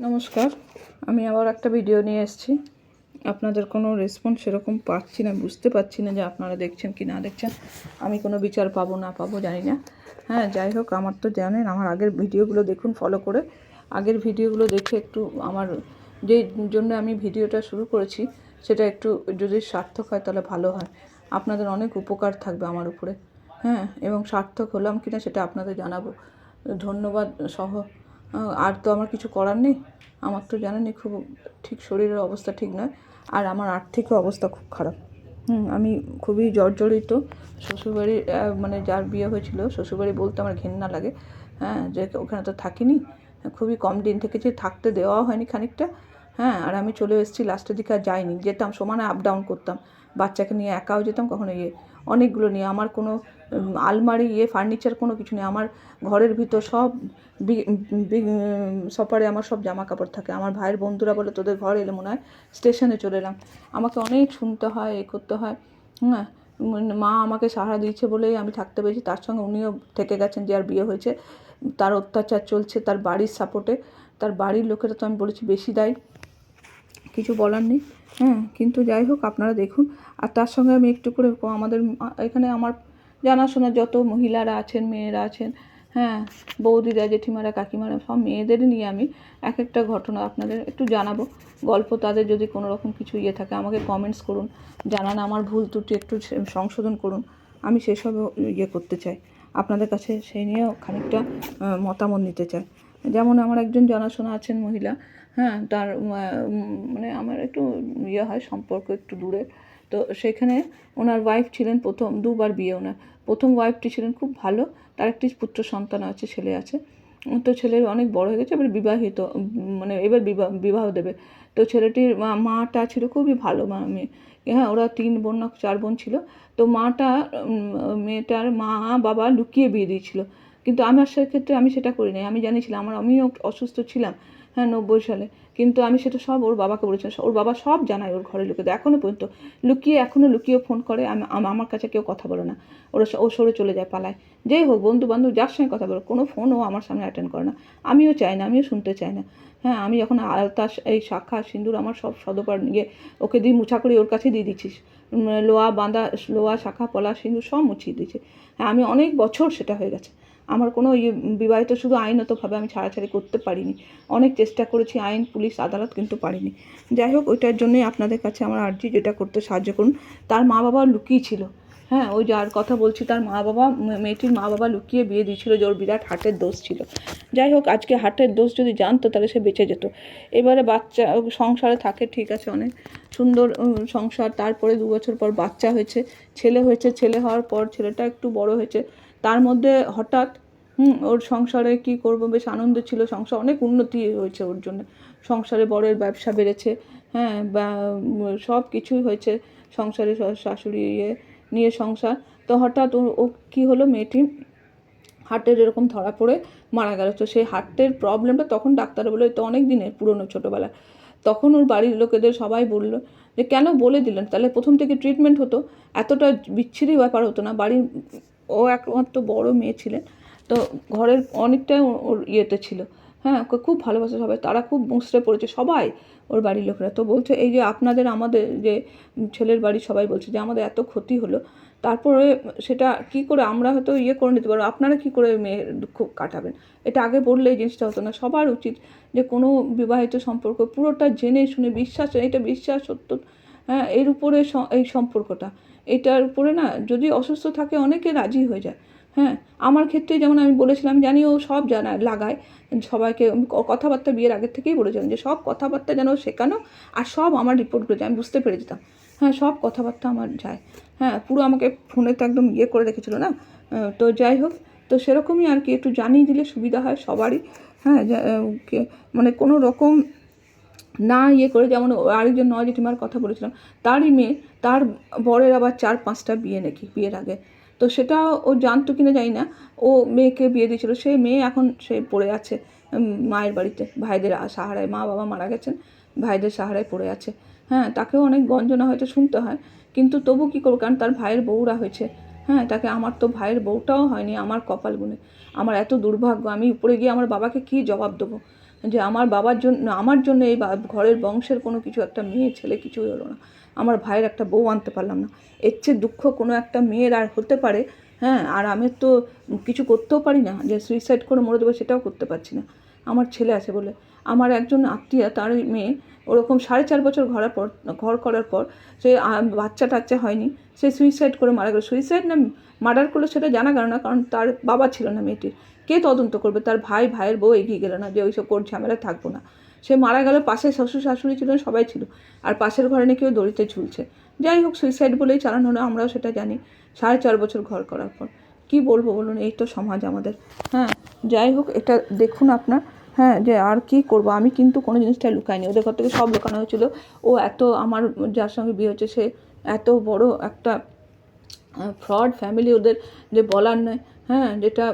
নমস্কার, আমি আবার একটা ভিডিও নিয়ে এসেছি। আপনাদের কোনো রেসপন্স সেরকম পাচ্ছি না, বুঝতে পারছি না যে আপনারা দেখছেন কি না দেখছেন। আমি কোনো বিচার পাবো না পাবো জানি না। হ্যাঁ, যাই হোক, আমার তো জানেন, আমার আগের ভিডিওগুলো দেখুন, ফলো করে আগের ভিডিওগুলো দেখে একটু আমার যে জন্য আমি ভিডিওটা শুরু করেছি সেটা একটু যদি সার্থক হয় তাহলে ভালো হয়। আপনাদের অনেক উপকার থাকবে আমার উপরে। হ্যাঁ, এবং সার্থক হলাম কিনা সেটা আপনাদের জানাবো, ধন্যবাদ সহ। আর তো আমার কিছু করার নেই। আমার তো জানেনই খুব ঠিক শরীরের অবস্থা ঠিক নয়, আর আমার আর্থিক অবস্থা খুব খারাপ। আমি খুবই জর্জরিত। শ্বশুরবাড়ি মানে যার বিয়ে হয়েছিল শ্বশুরবাড়ি বলতে আমার ঘেন্না লাগে। হ্যাঁ, যে ওখানে তো থাকিনি, খুবই কম দিন থেকেছি, থাকতে দেওয়াও হয়নি খানিকটা। হ্যাঁ, আর আমি চলে এসেছি লাস্টের দিকে, আর যাইনি, যেতাম সমানে আপ ডাউন করতাম, বাচ্চাকে নিয়ে একাও যেতাম, কখনো অনেকগুলো নিয়ে। আমার কোনো আলমারি ফার্নিচার কোনো কিছু নেই। আমার ঘরের ভিতর সব সপারে আমার সব জামা কাপড় থাকে। আমার ভাইয়ের বন্ধুরা বলে, তোদের ঘর এলে মনে হয় স্টেশনে চলে এলাম। আমাকে অনেক শুনতে হয়, করতে হয়। হ্যাঁ, মা আমাকে সাহারা দিয়েছে বলেই আমি থাকতে পেরেছি। তার সঙ্গে উনিও থেকে গেছেন, যে আর বিয়ে হয়েছে, তার অত্যাচার চলছে, তার বাড়ির সাপোর্টে। তার বাড়ির লোকেরা তো আমি বলেছি বেশি দায়ী, কিছু বলার নেই। হ্যাঁ, কিন্তু যাই হোক, আপনারা দেখুন। আর তার সঙ্গে আমি একটু করে আমাদের এখানে আমার জানাশোনা যত মহিলারা আছেন, মেয়েরা আছেন, হ্যাঁ, বৌদিরা, জেঠিমারা, কাকিমারা, সব মেয়েদের নিয়ে আমি এক একটা ঘটনা আপনাদের একটু জানাবো, গল্প। তাদের যদি কোনো রকম কিছু থাকে আমাকে কমেন্টস করুন, জানান, আমার ভুল ত্রুটি একটু সংশোধন করুন। আমি সেসব করতে চাই আপনাদের কাছে, সেই নিয়েও খানিকটা মতামত নিতে চাই। যেমন আমার একজন জানাশোনা আছেন মহিলা, হ্যাঁ, তার মানে আমার একটু হয়, সম্পর্ক একটু দূরে। তো সেখানে ওনার ওয়াইফ ছিলেন, প্রথম দুবার বিয়ে ওনার। প্রথম ওয়াইফটি ছিলেন খুব ভালো, তার একটি পুত্র সন্তান আছে, ছেলে আছে। তো ছেলের অনেক বড় হয়ে গেছে, এবার বিবাহিত, মানে এবার বিবাহ দেবে। তো ছেলেটির মাটা ছিল খুবই ভালো মেয়ে। হ্যাঁ, ওরা 3 বোন না 4 বোন ছিল। তো মাটা মেয়েটার মা বাবা লুকিয়ে বিয়ে দিয়েছিল, কিন্তু আমার সেক্ষেত্রে আমি সেটা করি নাই। আমি জানিছিলাম, আমিও অসুস্থ ছিলাম, হ্যাঁ, 90 সালে। কিন্তু আমি সেটা সব ওর বাবাকে বলেছিলাম। ওর বাবা সব জানায় ওর ঘরে লুকিয়ে, এখনও পর্যন্ত এখনও লুকিয়ে ফোন করে। আমার কাছে কেউ কথা বলে না, ও সরে চলে যায়, পালায়। যেই হোক, বন্ধু বান্ধব যার সঙ্গে কথা বলে, কোনো ফোনও আমার সামনে অ্যাটেন্ড করে না। আমিও চাই না, আমিও শুনতে চাই না। হ্যাঁ, আমি যখন আলতা, এই শাখা সিঁদুর, আমার সব সদপার নিয়ে ওকে দিয়ে মুছা করে ওর কাছে দিয়ে দিচ্ছিস, লোয়া বাঁধা, লোয়া শাখা পলা সিঁদুর সব মুছিয়ে দিয়েছে। হ্যাঁ, আমি অনেক বছর সেটা হয়ে গেছে। আমার কোনো বিবাহিত, শুধু আইনতভাবে আমি ছাড়াছাড়ি করতে পারিনি। অনেক চেষ্টা করেছি, আইন, পুলিশ, আদালত, কিন্তু পারিনি। যাই হোক, ওইটার জন্যই আপনাদের কাছে আমার আর্জি, যেটা করতে সাহায্য করুন। তার মা বাবা লুকিয়ে ছিল। হ্যাঁ, ওই যার কথা বলছি, তার মা বাবা, মেয়েটির মা বাবা লুকিয়ে বিয়ে দিয়েছিল, যে ওর বিরাট হার্টের দোষ ছিল। যাই হোক, আজকে হার্টের দোষ যদি জানতো তাহলে সে বেঁচে যেত। এবারে বাচ্চা, সংসারে থাকে, ঠিক আছে, অনেক সুন্দর সংসার। তারপরে 2 বছর পর বাচ্চা হয়েছে, ছেলে হয়েছে। ছেলে হওয়ার পর ছেলেটা একটু বড় হয়েছে, তার মধ্যে হঠাৎ ওর সংসারে কি করব, বেশ আনন্দ ছিল, সংসার অনেক উন্নতি হয়েছে ওর জন্য। সংসারে বড়ের ব্যবসা বেড়েছে, হ্যাঁ, সব কিছুই হয়েছে সংসারে, শাশুড়ি নিয়ে সংসার। তো হঠাৎ ও কী হলো, মেয়েটি হার্টের এরকম ধরা পড়ে মারা গেল। তো সেই হার্টের প্রবলেমটা তখন ডাক্তার বলে, তো অনেক দিনের পুরনো, ছোটোবেলায়। তখন ওর বাড়ির লোকেদের সবাই বললো যে কেন বলে দিলেন, তাহলে প্রথম থেকে ট্রিটমেন্ট হতো, এতটা বিচ্ছিরি ব্যাপার হতো না। বাড়ির, ও একমাত্র বড় মেয়ে ছিলেন, তো ঘরের অনেকটাই ওর ছিল। হ্যাঁ, ওকে খুব ভালোবাসে সবাই, তারা খুব মুচড়ে পড়েছে সবাই, ওর বাড়ির লোকেরা। তো বলছে, এই যে আপনাদের, আমাদের যে ছেলের বাড়ির সবাই বলছে যে আমাদের এত ক্ষতি হলো, তারপরে সেটা কি করে আমরা হয়তো করে নিতে পারবো, আপনারা কি করে মেয়ের দুঃখ কাটাবেন? এটা আগে বললে এই জিনিসটা হতো না। সবার উচিত যে কোনো বিবাহিত সম্পর্ক পুরোটা জেনে শুনে, বিশ্বাস, এটা বিশ্বাস সত্য, হ্যাঁ, এর উপরে এই সম্পর্কটা, এটার উপরে না, যদি অসুস্থ থাকে অনেকে রাজি হয়ে যায়। হ্যাঁ, আমার ক্ষেত্রে যেমন আমি বলেছিলাম, জানি ও সব লাগায় সবাইকে। কথাবার্তা বিয়ের আগের থেকেই বলেছিলাম যে সব কথাবার্তা যেন শেখানো, আর সব আমার রিপোর্টগুলো আমি বুঝতে পেরে যেতাম। হ্যাঁ, সব কথাবার্তা আমার যায়। হ্যাঁ, পুরো আমাকে ফোনে তো একদম করে রেখেছিল না। তো যাই হোক, তো সেরকমই আর কি, একটু জানিয়ে দিলে সুবিধা হয় সবারই। হ্যাঁ, মানে কোনো রকম না করে, যেমন আরেকজন জেঠিমার কথা বলেছিলাম, তারই মেয়ে, তার বরের আবার 4-5টা বিয়ে নাকি বিয়ের আগে। তো সেটা ও জানতো কিনা জানি না, ও মেয়েকে বিয়ে দিয়েছিল। সেই মেয়ে এখন সে পড়ে আছে মায়ের বাড়িতে, ভাইদের সাহারায়। মা বাবা মারা গেছেন, ভাইদের সাহারায় পড়ে আছে। হ্যাঁ, তাকেও অনেক গঞ্জনা হয়তো শুনতে হয়, কিন্তু তবু কী করবো, কারণ তার ভাইয়ের বউরা হয়েছে। হ্যাঁ, তাকে, আমার তো ভাইয়ের বউটাও হয়নি, আমার কপাল গুনে। আমার এত দুর্ভাগ্য, আমি উপরে গিয়ে আমার বাবাকে কী জবাব দেবো? যে আমার বাবার জন্য, আমার জন্য এই ঘরের বংশের কোনো কিছু একটা মেয়ে ছেলে কিছুই হলো না, আমার ভাইয়ের একটা বউ আনতে পারলাম না, এর চেয়ে দুঃখ কোনো একটা মেয়ের আর হতে পারে? হ্যাঁ, আর আমি তো কিছু করতেও পারি না, যে সুইসাইড করে মরে দেবো সেটাও করতে পারছি না। আমার ছেলে আছে বলে। আমার একজন আত্মীয়, তার মেয়ে ওরকম 4.5 বছর ঘর করার পর সে বাচ্চা টাচ্চা হয়নি, সে সুইসাইড করে মারা গেল। সুইসাইড না মার্ডার করলো সেটা জানা গেল না, কারণ তার বাবা ছিল না মেয়েটির। কে তদন্ত করবে? তার ভাইয়ের বউ এগিয়ে গেল না যে ওইসব কোর্ট ঝামেলা থাকবো না। সে মারা গেল, পাশে শ্বশুর শাশুড়ি ছিলেন, সবাই ছিল, আর পাশের ঘরে নাকি কেউ দড়িতে ঝুলছে। যাই হোক, সুইসাইড বলেই চালানো হলো, আমরাও সেটা জানি। 4.5 বছর ঘর করার পর কি বলবো বলুন, এই তো সমাজ আমাদের। হ্যাঁ, যাই হোক, এটা দেখুন আপনার। হ্যাঁ, যে আর কি করব, আমি কিন্তু কোনো জিনিসটা লুকাইনি, ওদের ঘর থেকে সব লুকানো হয়েছিল। ও এত, আমার যার সঙ্গে বিয়ে হচ্ছে সে এত বড় একটা ফ্রড ফ্যামিলি, ওদের যে বলার নয়। হ্যাঁ, যেটা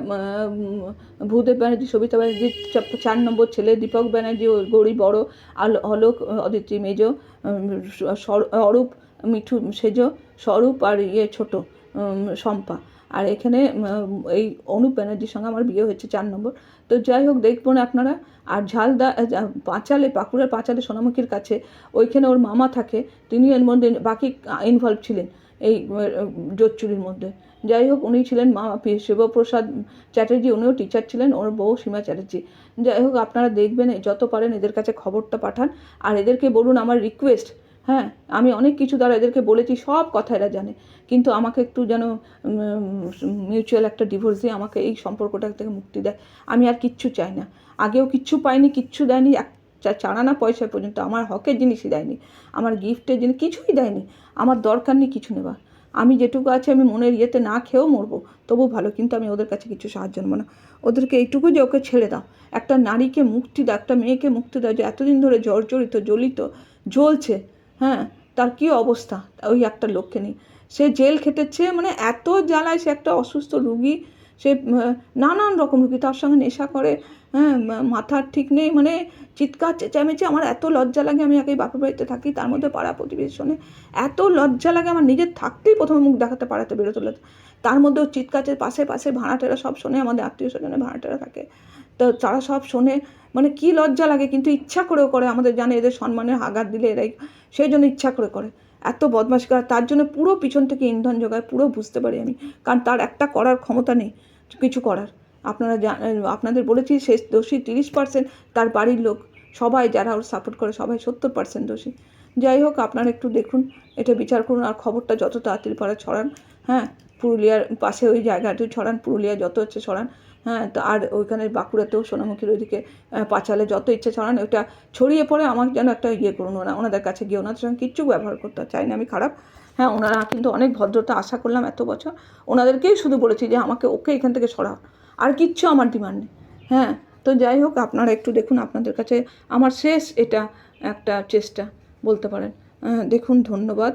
ভূদেব ব্যানার্জি, সবিতা ব্যানার্জির 4 নম্বর ছেলে, দীপক ব্যানার্জি ও গৌরী বড়, অলোক অদিতি মেজ, অরূপ মিঠু সেজ, স্বরূপ আর ছোট শম্পা। আর এখানে এই অনুপ ব্যানার্জির সঙ্গে আমার বিয়ে হয়েছে 4 নম্বর। তো যাই হোক, দেখবেন আপনারা। আর ঝালদা বাঁকুড়ার পাঁচালে সোনামুখীর কাছে, ওইখানে ওর মামা থাকে, তিনি এর মধ্যে বাকি ইনভলভ ছিলেন এই জোর চুরির মধ্যে। যাই হোক, উনি ছিলেন শিবপ্রসাদ চ্যাটার্জি, উনিও টিচার ছিলেন, ওর বউ সীমা চ্যাটার্জি। যাই হোক, আপনারা দেখবেন, যত পারেন এদের কাছে খবরটা পাঠান, আর এদেরকে বলুন আমার রিকোয়েস্ট। হ্যাঁ, আমি অনেক কিছু দ্বারা এদেরকে বলেছি, সব কথা এরা জানে, কিন্তু আমাকে একটু যেন মিউচুয়াল একটা ডিভোর্স দিয়ে আমাকে এই সম্পর্কটা থেকে মুক্তি দেয়। আমি আর কিচ্ছু চাই না, আগেও কিচ্ছু পাইনি, কিচ্ছু দেয়নি, চারানা পয়সা পর্যন্ত আমার হকের জিনিসই দেয়নি, আমার গিফটের জিনিস কিছুই দেয়নি। আমার দরকার নেই কিছু নেওয়া, আমি যেটুকু আছে আমি মনের ইয়েতে না খেয়েও মরবো, তবু ভালো, কিন্তু আমি ওদের কাছে কিছু সাহায্য নেবো না। ওদেরকে এইটুকু যে ওকে ছেড়ে দাও, একটা নারীকে মুক্তি দাও, একটা মেয়েকে মুক্তি দাও, যে এতদিন ধরে জর্জরিত জ্বলছে। হ্যাঁ, তার কী অবস্থা ওই একটা লোককে নিয়ে, সে জেল খেটেছে, মানে এত জ্বালায়, সে একটা অসুস্থ রুগী, সে নানান রকম রুগী, তার সঙ্গে নেশা করে। হ্যাঁ, মাথার ঠিক নেই, মানে চিৎকার চেঁচামেচি, আমার এত লজ্জা লাগে। আমি একেই বাপের বাড়িতে থাকি, তার মধ্যে পাড়া প্রতিবেশী শোনে, এত লজ্জা লাগে আমার নিজের থাকতেই প্রথমে মুখ দেখাতে পাড়াতে বেরোতে, তার মধ্যেও চিৎকার, পাশে ভাড়াটেরা সব শোনে, আমাদের আত্মীয় স্বজনে ভাড়াটেরা থাকে, তো তারা সব শোনে, মানে কি লজ্জা লাগে, কিন্তু ইচ্ছা করেও করে, আমাদের জানে এদের সম্মানের আঘাত দিলে এরাই, সেই জন্য ইচ্ছা করে এত বদমাশি করে, তার জন্য পুরো পিছন থেকে ইন্ধন যোগায়, পুরো বুঝতে পারি আমি, কারণ তার একটা করার ক্ষমতা নেই কিছু করার। আপনারা আপনাদের বলেছি সে দোষী 30%, তার বাড়ির লোক সবাই যারা ওর সাপোর্ট করে সবাই 70% দোষী। যাই হোক, আপনারা একটু দেখুন, এটা বিচার করুন, আর খবরটা যত তাড়াতাড়ি পারে ছড়ান। হ্যাঁ, পুরুলিয়ার পাশে ওই জায়গাটি ছড়ান, পুরুলিয়া যত হচ্ছে ছড়ান। হ্যাঁ, তো আর ওইখানে বাঁকুড়াতেও সোনামুখীর ওইদিকে পাঁচালে যত ইচ্ছে ছড়ান, ওইটা ছড়িয়ে পড়ে আমাকে যেন একটা ইয়ে করুন, ওনাদের কাছে গিয়ে ওনাদের সঙ্গে কিচ্ছু ব্যবহার করতে চাই না আমি খারাপ। হ্যাঁ, ওনারা কিন্তু অনেক ভদ্রতা আশা করলাম এত বছর, ওনাদেরকেই শুধু বলেছি যে আমাকে ওকে এখান থেকে সরাও, আর কিচ্ছু আমার ডিমান্ড নেই। হ্যাঁ, তো যাই হোক, আপনারা একটু দেখুন, আপনাদের কাছে আমার শেষ এটা একটা চেষ্টা বলতে পারেন। দেখুন, ধন্যবাদ।